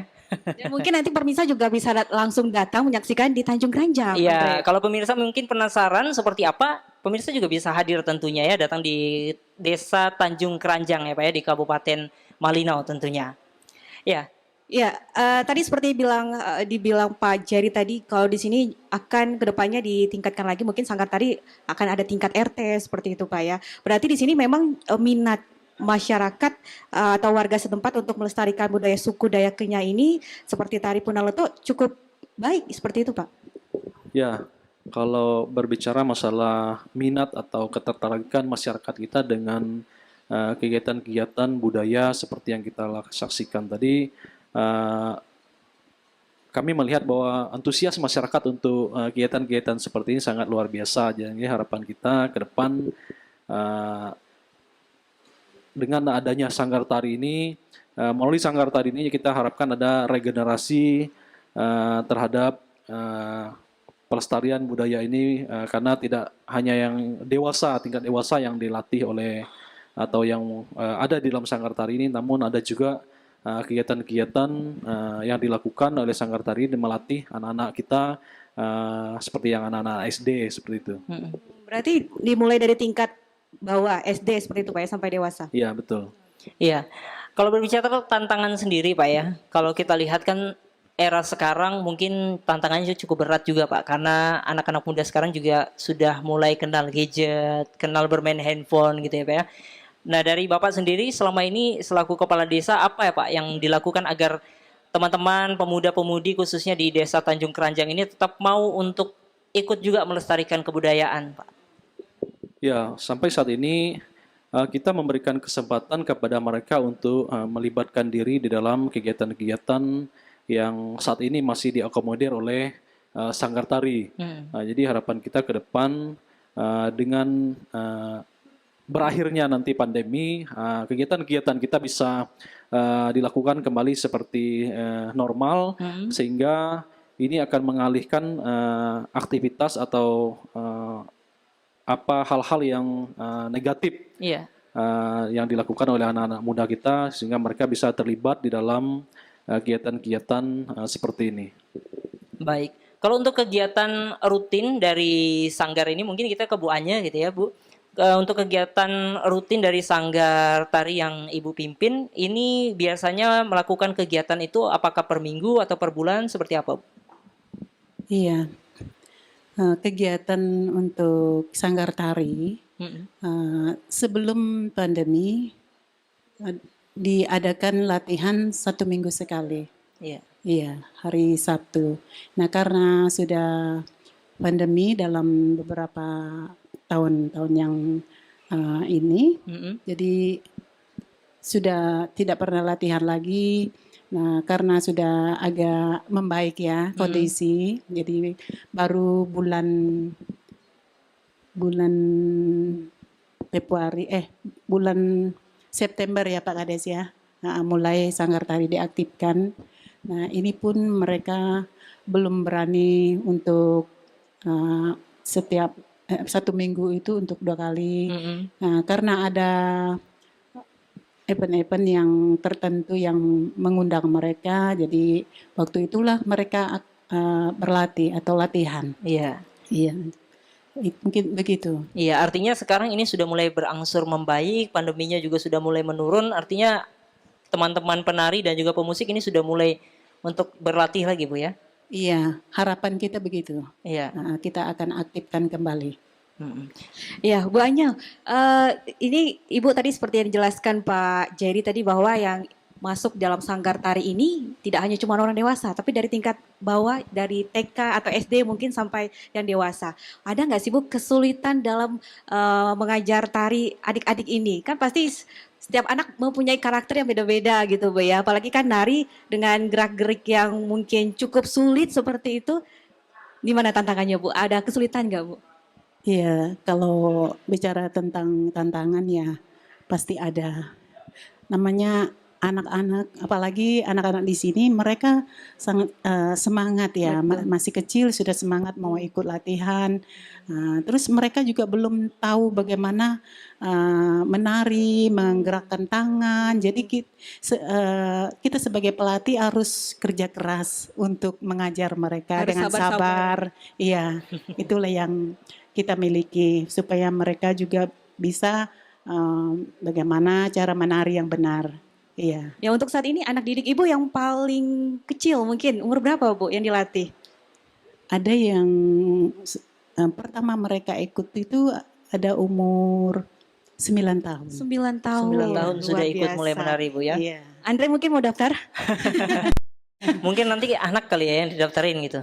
Dan mungkin nanti pemirsa juga bisa langsung datang menyaksikan di Tanjung Keranjang. Iya, kalau pemirsa mungkin penasaran seperti apa, pemirsa juga bisa hadir tentunya ya, datang di Desa Tanjung Keranjang ya Pak ya, di Kabupaten Malinau tentunya. Ya. Ya, tadi seperti dibilang Pak Jerry tadi, kalau di sini akan kedepannya ditingkatkan lagi, mungkin sanggar tari akan ada tingkat RT seperti itu Pak ya. Berarti di sini memang minat masyarakat atau warga setempat untuk melestarikan budaya suku Dayak Kenya ini seperti tari Punaleto cukup baik seperti itu Pak? Ya, kalau berbicara masalah minat atau ketertarikan masyarakat kita dengan kegiatan-kegiatan budaya seperti yang kita saksikan tadi, kami melihat bahwa antusias masyarakat untuk kegiatan-kegiatan seperti ini sangat luar biasa. Jadi harapan kita ke depan dengan adanya sanggar tari ini, melalui sanggar tari ini kita harapkan ada regenerasi terhadap pelestarian budaya ini, karena tidak hanya yang dewasa, tingkat dewasa yang dilatih oleh atau yang ada di dalam sanggar tari ini, namun ada juga kegiatan-kegiatan yang dilakukan oleh sanggar tari dan melatih anak-anak kita seperti yang anak-anak SD seperti itu. Berarti dimulai dari tingkat bawah SD seperti itu Pak ya, sampai dewasa? Iya, betul. Iya, kalau berbicara tantangan sendiri Pak ya, kalau kita lihat kan era sekarang mungkin tantangannya cukup berat juga Pak, karena anak-anak muda sekarang juga sudah mulai kenal gadget, kenal bermain handphone gitu ya Pak ya. Nah dari Bapak sendiri selama ini selaku kepala desa, apa ya Pak yang dilakukan agar teman-teman pemuda-pemudi khususnya di Desa Tanjung Keranjang ini tetap mau untuk ikut juga melestarikan kebudayaan Pak? Ya, sampai saat ini kita memberikan kesempatan kepada mereka untuk melibatkan diri di dalam kegiatan-kegiatan yang saat ini masih diakomodir oleh sanggar tari. Jadi harapan kita ke depan dengan berakhirnya nanti pandemi, kegiatan-kegiatan kita bisa dilakukan kembali seperti normal, sehingga ini akan mengalihkan aktivitas atau hal-hal yang negatif yang dilakukan oleh anak-anak muda kita, sehingga mereka bisa terlibat di dalam kegiatan-kegiatan seperti ini. Baik, kalau untuk kegiatan rutin dari sanggar ini mungkin kita ke Bu Anya gitu ya Bu. Untuk kegiatan rutin dari sanggar tari yang Ibu pimpin, ini biasanya melakukan kegiatan itu apakah per minggu atau per bulan seperti apa Bu? Iya. Kegiatan untuk sanggar tari sebelum pandemi diadakan latihan 1 minggu sekali. Iya, hari Sabtu. Nah karena sudah pandemi dalam beberapa tahun-tahun yang ini, jadi sudah tidak pernah latihan lagi. Nah, karena sudah agak membaik ya kondisi, jadi baru bulan September ya Pak Kades ya, mulai sanggar tari diaktifkan. Nah, ini pun mereka belum berani untuk setiap 1 minggu itu untuk 2 kali. Nah, karena ada event-event yang tertentu yang mengundang mereka, jadi waktu itulah mereka berlatih atau latihan. Iya. Mungkin begitu. Iya, artinya sekarang ini sudah mulai berangsur membaik, pandeminya juga sudah mulai menurun, artinya teman-teman penari dan juga pemusik ini sudah mulai untuk berlatih lagi, Bu ya? Iya, harapan kita begitu. Iya. Kita akan aktifkan kembali. Ya, Bu Anyel, ini Ibu tadi seperti yang dijelaskan Pak Jerry tadi bahwa yang masuk dalam sanggar tari ini tidak hanya cuma orang dewasa, tapi dari tingkat bawah, dari TK atau SD mungkin sampai yang dewasa. Ada nggak sih Bu kesulitan dalam mengajar tari adik-adik ini? Kan pasti setiap anak mempunyai karakter yang beda-beda gitu Bu ya. Apalagi kan nari dengan gerak-gerik yang mungkin cukup sulit seperti itu. Gimana tantangannya Bu? Ada kesulitan nggak Bu? Iya, kalau bicara tentang tantangan ya pasti ada. Namanya anak-anak, apalagi anak-anak di sini mereka sangat semangat ya, masih kecil sudah semangat mau ikut latihan. Terus mereka juga belum tahu bagaimana menari, menggerakkan tangan. Jadi kita sebagai pelatih harus kerja keras untuk mengajar mereka Harus dengan sabar. Iya, itulah yang kita miliki supaya mereka juga bisa bagaimana cara menari yang benar. Iya. Ya untuk saat ini anak didik Ibu yang paling kecil mungkin umur berapa Bu yang dilatih? Ada yang pertama mereka ikut itu ada umur 9 tahun. 9 tahun. 9 tahun sudah Luar ikut biasa. mulai menari Bu ya? Iya. Andre mungkin mau daftar? Mungkin nanti anak kali ya yang didaftarin gitu.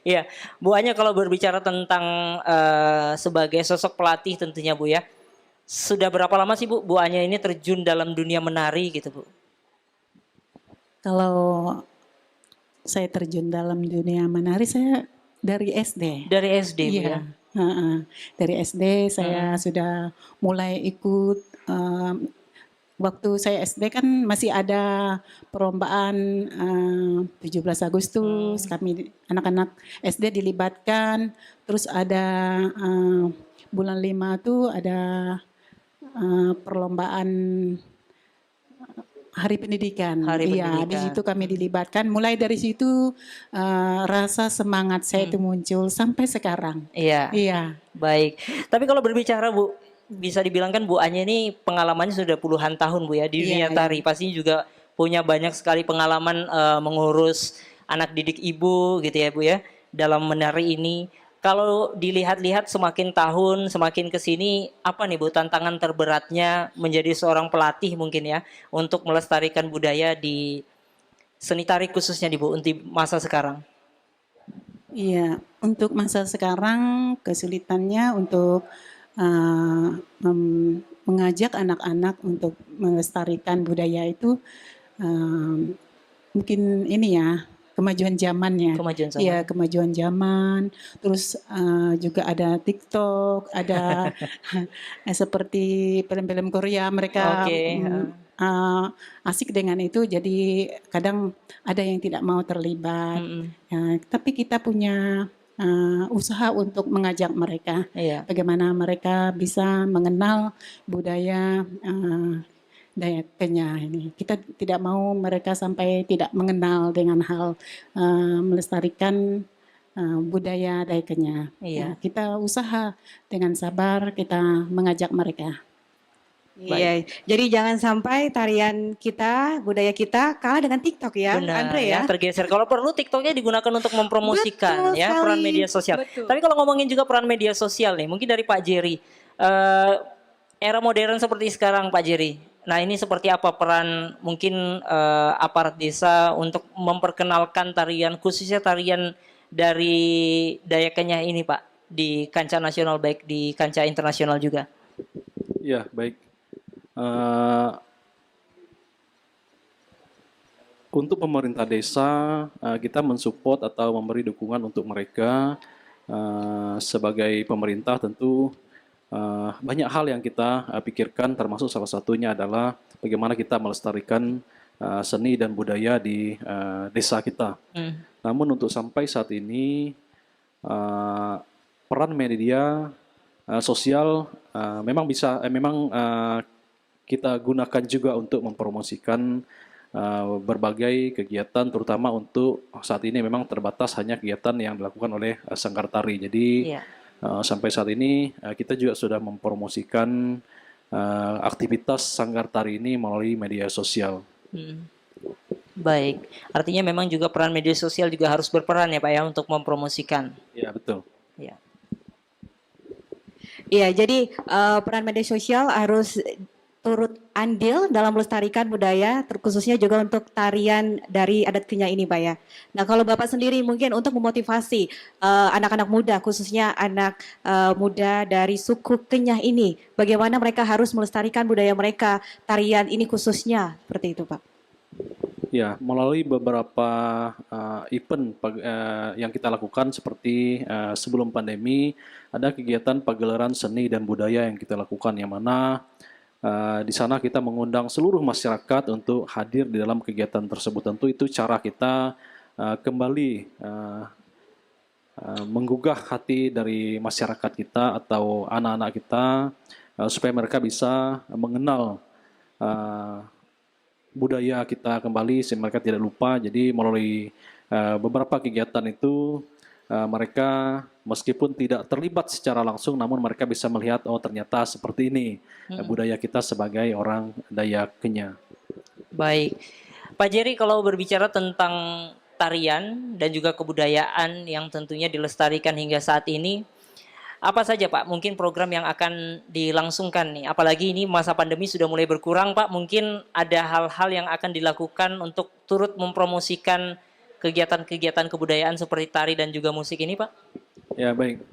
Iya, Bu Anya kalau berbicara tentang sebagai sosok pelatih tentunya Bu ya, sudah berapa lama sih Bu Anya ini terjun dalam dunia menari gitu Bu? Kalau saya terjun dalam dunia menari saya dari SD. Dari SD Bu ya? Dari SD saya sudah mulai ikut. Waktu saya SD kan masih ada perlombaan 17 Agustus, kami anak-anak SD dilibatkan, terus ada bulan 5 tuh ada perlombaan Hari Pendidikan. Iya, di situ kami dilibatkan. Mulai dari situ rasa semangat saya itu muncul sampai sekarang. Iya. Iya. Baik. Tapi kalau berbicara Bu, bisa dibilangkan Bu Anya ini pengalamannya sudah puluhan tahun Bu ya di dunia tari. Pasti juga punya banyak sekali pengalaman mengurus anak didik Ibu gitu ya Bu ya dalam menari ini. Kalau dilihat-lihat semakin tahun semakin kesini apa nih Bu tantangan terberatnya menjadi seorang pelatih mungkin ya untuk melestarikan budaya di seni tari khususnya di Bu untuk masa sekarang? Iya, untuk masa sekarang kesulitannya untuk mengajak anak-anak untuk melestarikan budaya itu mungkin ini ya kemajuan zamannya. Kemajuan zaman. Iya, kemajuan zaman. Terus juga ada TikTok, ada seperti film-film Korea mereka asik dengan itu. Jadi kadang ada yang tidak mau terlibat. Ya, tapi kita punya usaha untuk mengajak mereka, bagaimana mereka bisa mengenal budaya Dayak-nya ini. Kita tidak mau mereka sampai tidak mengenal dengan hal melestarikan budaya Dayak-nya. Ya, kita usaha dengan sabar kita mengajak mereka. Iya, jadi jangan sampai tarian kita, budaya kita kalah dengan TikTok ya, Benar, Andre ya. tergeser. Kalau perlu TikToknya digunakan untuk mempromosikan Betul ya peran sekali. media sosial. Betul. Tapi kalau ngomongin juga peran media sosial nih, mungkin dari Pak Jerry, era modern seperti sekarang Pak Jerry. Nah ini seperti apa peran mungkin aparat desa untuk memperkenalkan tarian khususnya tarian dari Dayak Kenyah ini Pak di kancah nasional baik di kancah internasional juga. Ya baik. Untuk pemerintah desa, kita mensupport atau memberi dukungan untuk mereka. Sebagai pemerintah tentu banyak hal yang kita pikirkan, termasuk salah satunya adalah bagaimana kita melestarikan seni dan budaya di desa kita. Namun untuk sampai saat ini, peran media sosial memang bisa, kita gunakan juga untuk mempromosikan berbagai kegiatan, terutama untuk saat ini memang terbatas hanya kegiatan yang dilakukan oleh Sanggar Tari. Jadi sampai saat ini kita juga sudah mempromosikan aktivitas Sanggar Tari ini melalui media sosial. Baik, artinya memang juga peran media sosial juga harus berperan ya Pak ya untuk mempromosikan. Ya betul. Ya. Iya, jadi peran media sosial harus turut andil dalam melestarikan budaya, khususnya juga untuk tarian dari adat Kenyah ini, Pak ya. Nah, kalau Bapak sendiri mungkin untuk memotivasi anak-anak muda, khususnya anak muda dari suku Kenyah ini, bagaimana mereka harus melestarikan budaya mereka, tarian ini khususnya, seperti itu, Pak. Ya, melalui beberapa event yang kita lakukan seperti sebelum pandemi, ada kegiatan pagelaran seni dan budaya yang kita lakukan, yang mana di sana kita mengundang seluruh masyarakat untuk hadir di dalam kegiatan tersebut. Tentu itu cara kita kembali menggugah hati dari masyarakat kita atau anak-anak kita supaya mereka bisa mengenal budaya kita kembali sehingga mereka tidak lupa. Jadi melalui beberapa kegiatan itu mereka meskipun tidak terlibat secara langsung, namun mereka bisa melihat, oh ternyata seperti ini budaya kita sebagai orang Dayak Kenyah. Baik, Pak Jerry, kalau berbicara tentang tarian dan juga kebudayaan yang tentunya dilestarikan hingga saat ini, apa saja Pak mungkin program yang akan dilangsungkan nih? Apalagi ini masa pandemi sudah mulai berkurang Pak, mungkin ada hal-hal yang akan dilakukan untuk turut mempromosikan kegiatan-kegiatan kebudayaan seperti tari dan juga musik ini Pak? Ya baik,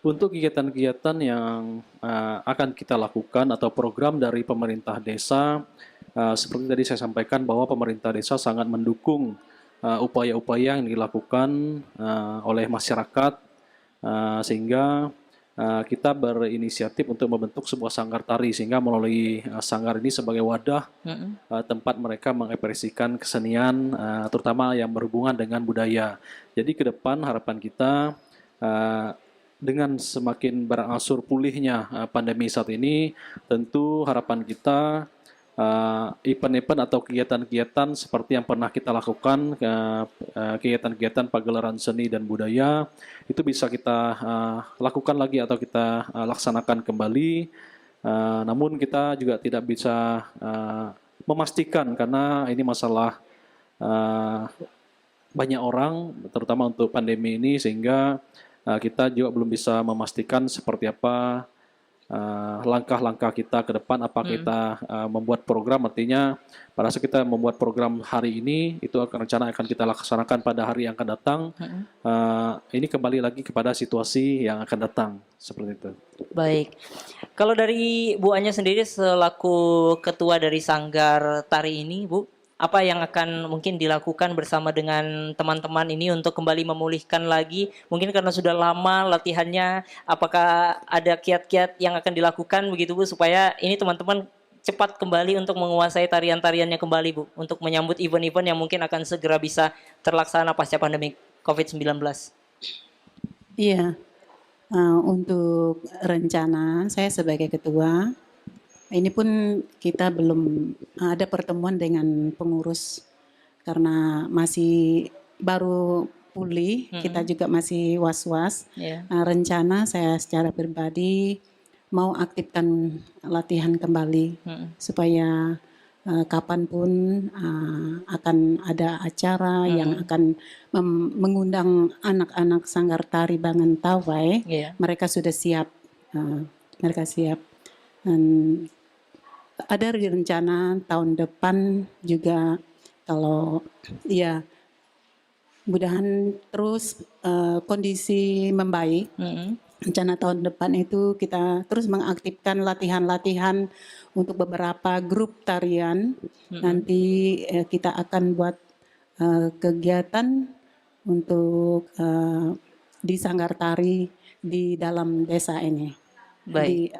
untuk kegiatan-kegiatan yang akan kita lakukan atau program dari pemerintah desa, seperti tadi saya sampaikan bahwa pemerintah desa sangat mendukung upaya-upaya yang dilakukan oleh masyarakat, sehingga kita berinisiatif untuk membentuk sebuah sanggar tari, sehingga melalui sanggar ini sebagai wadah tempat mereka mengekspresikan kesenian, terutama yang berhubungan dengan budaya. Jadi ke depan harapan kita dengan semakin berangsur pulihnya pandemi saat ini, tentu harapan kita event-event atau kegiatan-kegiatan seperti yang pernah kita lakukan, kegiatan-kegiatan pagelaran seni dan budaya, itu bisa kita lakukan lagi atau kita laksanakan kembali. Namun kita juga tidak bisa memastikan karena ini masalah banyak orang, terutama untuk pandemi ini, sehingga kita juga belum bisa memastikan seperti apa langkah-langkah kita ke depan. Apa kita membuat program, artinya pada saat kita membuat program hari ini, itu rencana akan kita laksanakan pada hari yang akan datang. Ini kembali lagi kepada situasi yang akan datang, seperti itu. Baik, kalau dari Bu Anya sendiri selaku ketua dari Sanggar Tari ini, Bu, apa yang akan mungkin dilakukan bersama dengan teman-teman ini untuk kembali memulihkan lagi, mungkin karena sudah lama latihannya, apakah ada kiat-kiat yang akan dilakukan begitu Bu, supaya ini teman-teman cepat kembali untuk menguasai tarian-tariannya kembali Bu, untuk menyambut event-event yang mungkin akan segera bisa terlaksana pasca pandemi COVID-19. Iya, untuk rencana saya sebagai ketua, ini pun kita belum ada pertemuan dengan pengurus karena masih baru pulih, kita juga masih was-was. Rencana saya secara pribadi mau aktifkan latihan kembali supaya kapanpun akan ada acara yang akan mengundang anak-anak Sanggar Tari Bangen Tawai, mereka sudah siap, mereka siap. Dan ada rencana tahun depan juga, kalau ya mudahan terus kondisi membaik, rencana tahun depan itu kita terus mengaktifkan latihan-latihan untuk beberapa grup tarian. Nanti kita akan buat kegiatan untuk di Sanggar Tari di dalam desa ini. Di,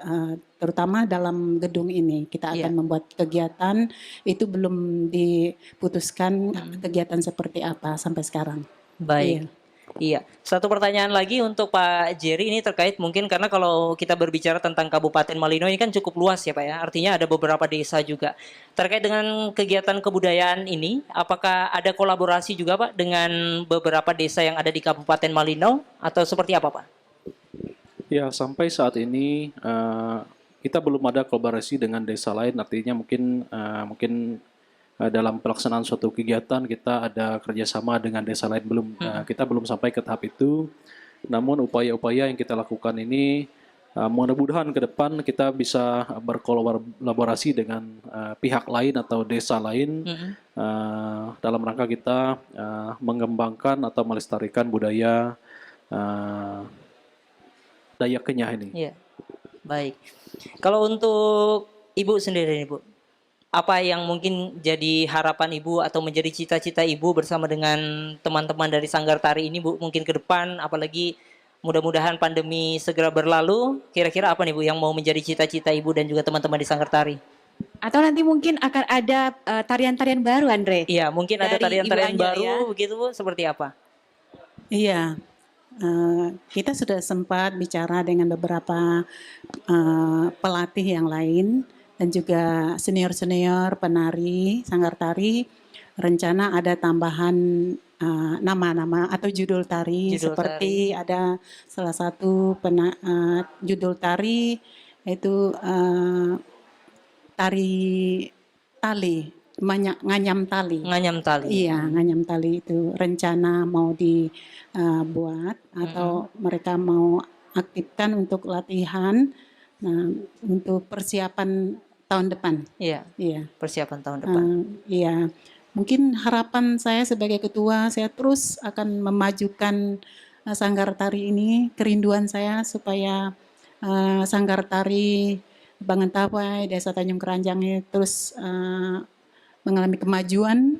terutama dalam gedung ini kita akan membuat kegiatan, itu belum diputuskan kegiatan seperti apa sampai sekarang. Baik. Iya, satu pertanyaan lagi untuk Pak Jerry ini terkait mungkin karena kalau kita berbicara tentang Kabupaten Malino ini kan cukup luas ya Pak ya, artinya ada beberapa desa juga. Terkait dengan kegiatan kebudayaan ini, apakah ada kolaborasi juga Pak dengan beberapa desa yang ada di Kabupaten Malino atau seperti apa Pak? Ya, sampai saat ini kita belum ada kolaborasi dengan desa lain, artinya mungkin dalam pelaksanaan suatu kegiatan kita ada kerjasama dengan desa lain kita belum sampai ke tahap itu. Namun upaya-upaya yang kita lakukan ini mudah-mudahan ke depan kita bisa berkolaborasi dengan pihak lain atau desa lain dalam rangka kita mengembangkan atau melestarikan budaya Dayak Kenyah ini. Iya, baik. Kalau untuk Ibu sendiri nih Bu, apa yang mungkin jadi harapan Ibu atau menjadi cita-cita Ibu bersama dengan teman-teman dari Sanggar Tari ini Bu, mungkin ke depan, apalagi mudah-mudahan pandemi segera berlalu, kira-kira apa nih Bu yang mau menjadi cita-cita Ibu dan juga teman-teman di Sanggar Tari? Atau nanti mungkin akan ada tarian-tarian baru, Andre? Iya, mungkin ada tarian-tarian baru ya? begitu Bu, seperti apa? Iya, kita sudah sempat bicara dengan beberapa pelatih yang lain dan juga senior-senior penari Sanggar Tari. Rencana ada tambahan nama-nama atau judul tari seperti ada salah satu judul tari yaitu tari tali, nganyam tali. Nganyam tali. Iya, nganyam tali itu rencana mau dibuat atau mereka mau aktifkan untuk latihan. Nah, untuk persiapan tahun depan. Iya. Iya. Persiapan tahun depan. Iya. Mungkin harapan saya sebagai ketua, saya terus akan memajukan Sanggar Tari ini. Kerinduan saya supaya Sanggar Tari Bangentawai, Desa Tanjung Keranjang ini terus mengalami kemajuan.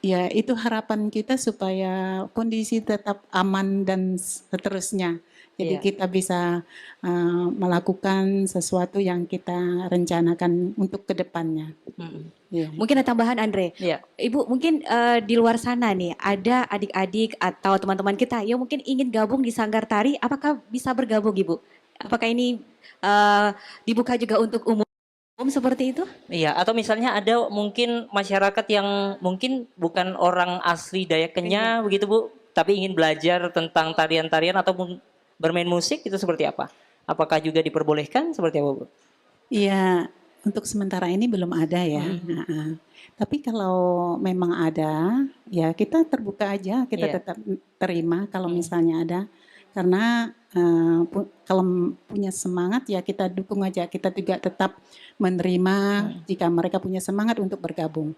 Ya, itu harapan kita supaya kondisi tetap aman dan seterusnya. Jadi kita bisa melakukan sesuatu yang kita rencanakan untuk kedepannya. Mungkin ada tambahan Andre. Ibu mungkin di luar sana nih ada adik-adik atau teman-teman kita yang mungkin ingin gabung di Sanggar Tari, apakah bisa bergabung Ibu? Apakah ini dibuka juga untuk umum seperti itu? Iya, atau misalnya ada mungkin masyarakat yang mungkin bukan orang asli Dayak Kenyah begitu Bu, tapi ingin belajar tentang tarian-tarian ataupun bermain musik itu seperti apa? Apakah juga diperbolehkan seperti apa Bu? Iya, untuk sementara ini belum ada ya. Tapi kalau memang ada, ya kita terbuka aja, kita tetap terima kalau misalnya ada. Karena kalau punya semangat ya kita dukung aja, kita juga tetap menerima jika mereka punya semangat untuk bergabung.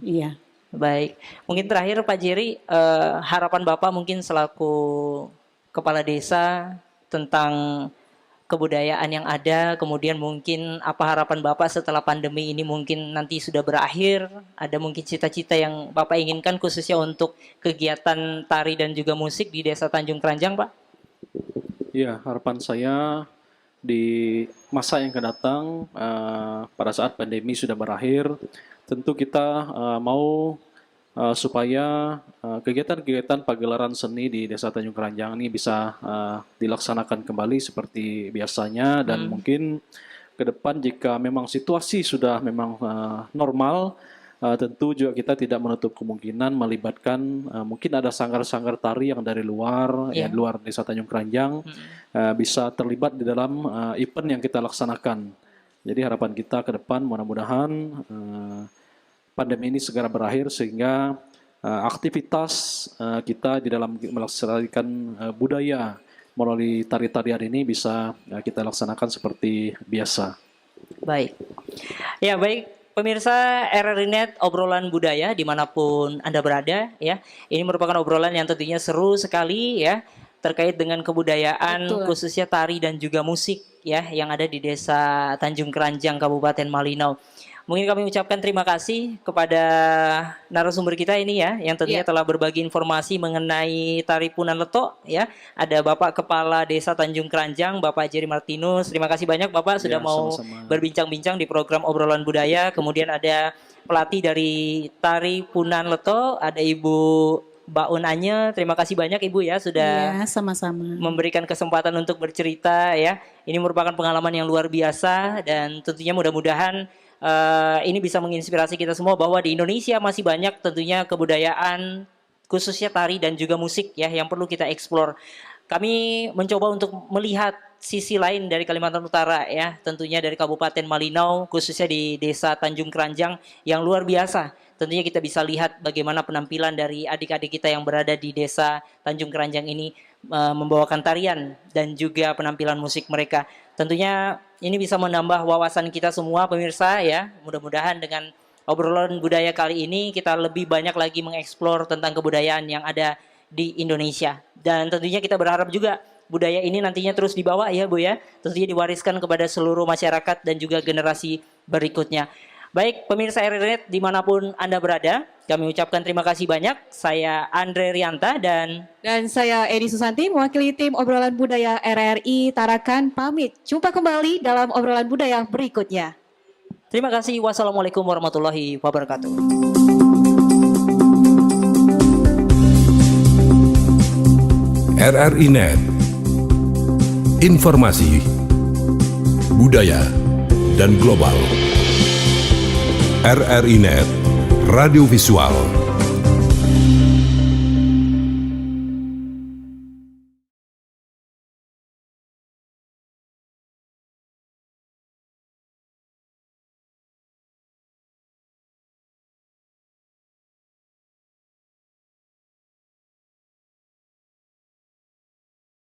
Iya. Baik, mungkin terakhir Pak Jerry, harapan Bapak mungkin selaku Kepala Desa tentang kebudayaan yang ada, kemudian mungkin apa harapan Bapak setelah pandemi ini mungkin nanti sudah berakhir, ada mungkin cita-cita yang Bapak inginkan khususnya untuk kegiatan tari dan juga musik di Desa Tanjung Keranjang Pak? Ya, harapan saya di masa yang akan datang pada saat pandemi sudah berakhir, tentu kita mau supaya kegiatan-kegiatan pagelaran seni di Desa Tanjung Keranjang ini bisa dilaksanakan kembali seperti biasanya dan mungkin ke depan jika memang situasi sudah memang normal, tentu juga kita tidak menutup kemungkinan melibatkan mungkin ada sanggar-sanggar tari yang dari luar, ya luar Desa Tanjung Keranjang bisa terlibat di dalam event yang kita laksanakan. Jadi harapan kita ke depan mudah-mudahan pandemi ini segera berakhir sehingga aktivitas kita di dalam melaksanakan budaya melalui tari-tarian ini bisa kita laksanakan seperti biasa. Baik. Ya baik. Pemirsa RRI Net obrolan budaya dimanapun Anda berada ya. Ini merupakan obrolan yang tentunya seru sekali ya. Terkait dengan kebudayaan khususnya tari dan juga musik ya. Yang ada di Desa Tanjung Keranjang Kabupaten Malino. Mungkin kami ucapkan terima kasih kepada narasumber kita ini ya, yang tentunya telah berbagi informasi mengenai Tari Punan Leto ya. Ada Bapak Kepala Desa Tanjung Keranjang, Bapak Jerry Martinus. Terima kasih banyak Bapak sudah mau berbincang-bincang di program obrolan budaya. Kemudian ada pelatih dari Tari Punan Leto, ada Ibu Mbak Unanya, terima kasih banyak Ibu ya sudah sama-sama memberikan kesempatan untuk bercerita ya. Ini merupakan pengalaman yang luar biasa dan tentunya mudah-mudahan ini bisa menginspirasi kita semua bahwa di Indonesia masih banyak tentunya kebudayaan khususnya tari dan juga musik ya yang perlu kita eksplor. Kami mencoba untuk melihat sisi lain dari Kalimantan Utara ya, tentunya dari Kabupaten Malinau khususnya di Desa Tanjung Keranjang yang luar biasa. Tentunya kita bisa lihat bagaimana penampilan dari adik-adik kita yang berada di Desa Tanjung Keranjang ini membawakan tarian dan juga penampilan musik mereka. Tentunya ini bisa menambah wawasan kita semua pemirsa ya. Mudah-mudahan dengan obrolan budaya kali ini kita lebih banyak lagi mengeksplor tentang kebudayaan yang ada di Indonesia. Dan tentunya kita berharap juga budaya ini nantinya terus dibawa ya Bu ya. Tentunya diwariskan kepada seluruh masyarakat dan juga generasi berikutnya. Baik pemirsa RRI dimanapun Anda berada, kami ucapkan terima kasih banyak. Saya Andre Rianta dan saya Edi Susanti mewakili tim obrolan budaya RRI Tarakan pamit. Jumpa kembali dalam obrolan budaya berikutnya. Terima kasih. Wassalamualaikum warahmatullahi wabarakatuh. RRI Net. Informasi, budaya, dan global. RRI Net, radio visual.